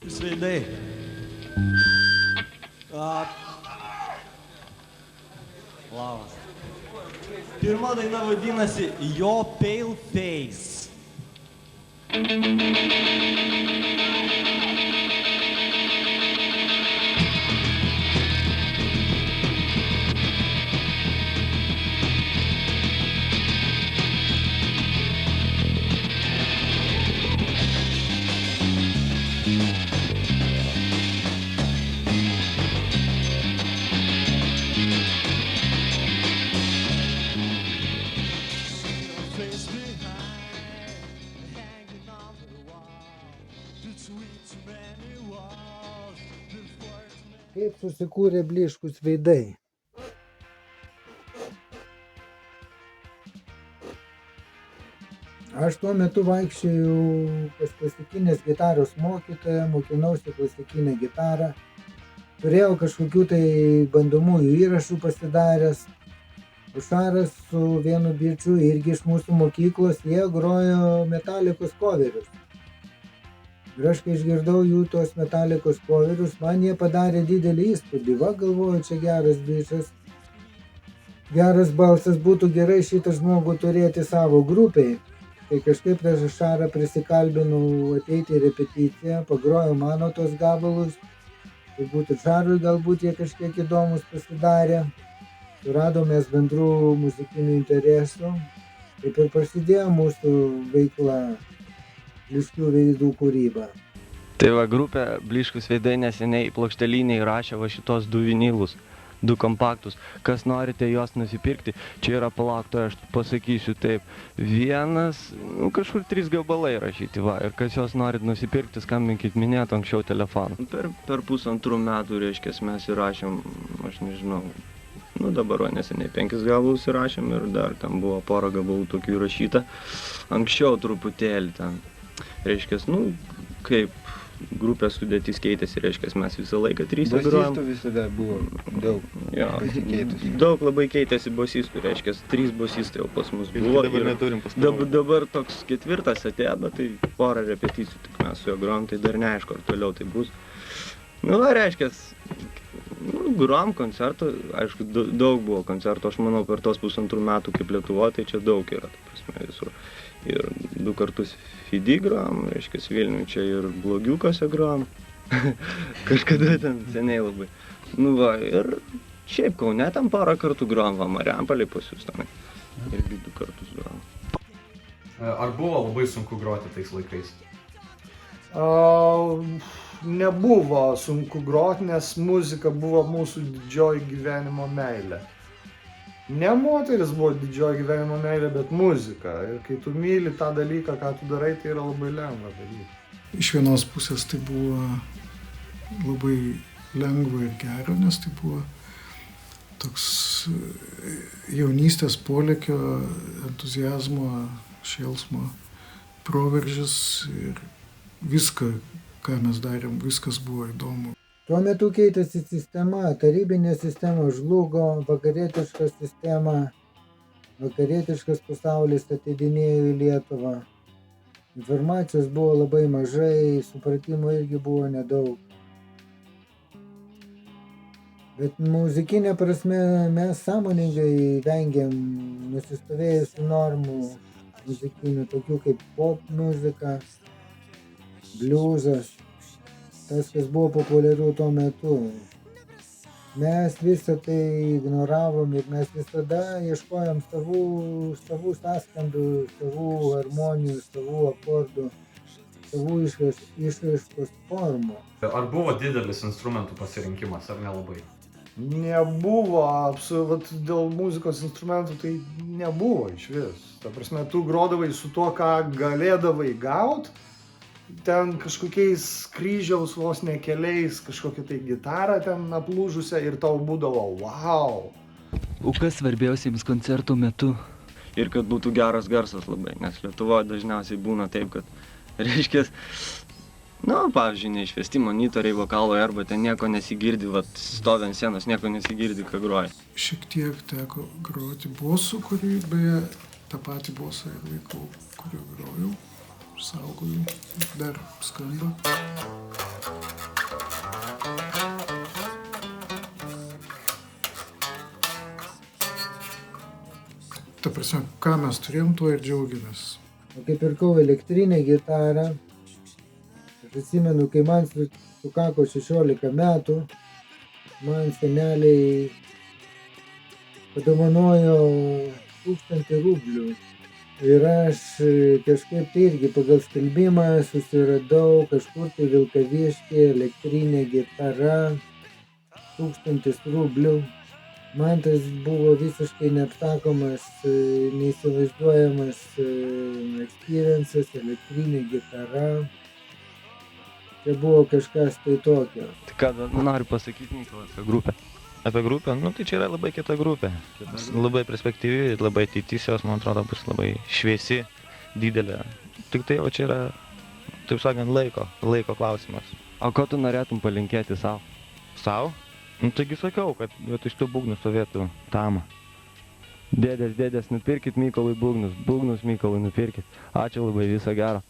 Sveidai. Labas. Pirma daina vadinasi Your Pale Face. Kaip susikūrė Blyškūs veidai? Aš tuo metu vaikščiojau pas klasikinės gitaros mokytoją, mokinausi klasikinę gitarą, turėjau kažkokių tai bandomųjų įrašų pasidaręs. Ušaras su vienu bičiu irgi iš mūsų mokyklos, jie grojo Metallicos coverius. Ir aš, kai išgirdau jų tos Metallicos coverius, man jie padarė didelį įspūdį. Va, galvoju, čia geras bičas, geras balsas, būtų gerai šitą žmogų turėti savo grupiai. Tai kažkaip prieš Ušarą prisikalbinau ateiti į repeticiją, pagrojau mano tos gabalus. Turbūt Ušarui galbūt jie kažkiek įdomus pasidarė. Suradome bendrų muzikinių interesų. Taip ir prasidėjo mūsų veikla Blyškių veidų kūryba. Tai va, grupė Blyškūs veidai neseniai plokštelinė įrašė va šitos 2 vinilus, 2 kompaktus. Kas norite juos nusipirkti, čia yra palaukto, aš pasakysiu taip, vienas, kažkur 3 gabalai rašyti, va, ir kas juos norit nusipirkti, skambinkit minėt anksčiau telefonu. Per 1,5 metų, reiškia, mes įrašėm, aš nežinau, dabar neseniai 5 gabalus įrašėm ir dar ten buvo porą gabalų tokių įrašyta. Anksčiau truputėlį ten, reiškia, kaip grupės sudėtis keitėsi, reiškia, mes visą laiką 3 grojom. Bosistų visada buvo daug pasikeitusių. Daug labai keitėsi bosistų, reiškia, 3 bosistai jau pas mus buvo. Dabar neturim pastoviai. Dabar toks 4 atėjo, bet tai porą repeticijų tik mes su juo grojom, tai dar neaišku, ar toliau tai bus. Reiškia, grojom koncertų, aišku, daug buvo koncertų, aš manau, per tos 1,5 metų kaip Lietuvoje, tai čia daug yra, ta prasme, visur. Ir 2 kartus Fidi grojom, reiškia, Vilniuje čia ir Blogiukose grojom, kažkada ten seniai labai. Ir šiaip Kaune ten porą kartų grojom, va, Marijampolėj pas jūs tenai, irgi 2 kartus grojom. Ar buvo labai sunku groti tais laikais? Nebuvo sunku groti, nes muzika buvo mūsų didžioji gyvenimo meilė. Ne moteris buvo didžioji gyvenimo meilė, bet muzika. Ir kai tu myli tą dalyką, ką tu darai, tai yra labai lengva daryti. Iš vienos pusės tai buvo labai lengva ir gera, nes tai buvo toks jaunystės polėkio, entuziazmo, šėlsmo proveržis ir viską, ką mes darėm, viskas buvo įdomu. Tuo metu keitėsi sistema, tarybinė sistema žlugo, vakarietiškas pasaulis ateidinėjo į Lietuvą. Informacijos buvo labai mažai, supratimo irgi buvo nedaug. Bet muzikinė prasme mes sąmoningai vengiam nusistovėjusių normų muzikinių, tokių kaip pop muzika, bliuzas. Tas, kas buvo populiaru tuo metu. Mes visą tai ignoravom ir mes visada ieškojom savų sąskambių, savų harmonijų, savų akordų, savų išraiškos formų. Ar buvo didelis instrumentų pasirinkimas, ar nelabai? Nebuvo, dėl muzikos instrumentų tai nebuvo iš vis. Ta prasme, tu grodavai su tuo, ką galėdavai gaut. Ten kažkokiais kryžiaus vos nekeliais, kažkokia tai gitarą ten aplūžusią ir tau būdavo wow. O kas svarbiausia jums koncertų metu? Ir kad būtų geras garsas labai, nes Lietuvoje dažniausiai būna taip, kad, reiškia, pavyzdžiui, neišvesti monitoriai, vokalai arba ten nieko nesigirdi, stovi ant scenos, nieko nesigirdi, ką groja. Šiek tiek teko groti bosų, kurį beje tą patį bosą ir laikau, kuriuo grojau. Saugojau, dar skamba. Ta prasme, ką mes turėjom, tuo ir džiaugiamės. O kai pirkau elektrinę gitarą, aš atsimenu, kai man sukako 16 metų, man seneliai padovanojo 1000 rublių. Ir aš kažkaip tai irgi pagal skelbimą susiradau kažkur tai Vilkaviškyje elektrinė gitara, 1000 rublių. Man tas buvo visiškai neapsakomas, neįsivaizduojamas experiences, elektrinė gitara. Tai buvo kažkas tai tokio. Tai ką noriu pasakyti, Mykolas, apie grupę? Apie grupę, nu tai čia yra labai kita grupė. Labai perspektyvi, labai ateitis jos, man atrodo, bus labai šviesi, didelė. Tik tai jau čia yra, taip sakant, laiko klausimas. O ko tu norėtum palinkėti savo? Sau? Nu taigi sakiau, kad vietoj šitų būgnų stovėtų Tama. Dėdės, nupirkit Mykolui būgnus. Būgnus Mykolui nupirkit. Ačiū labai, viso gero.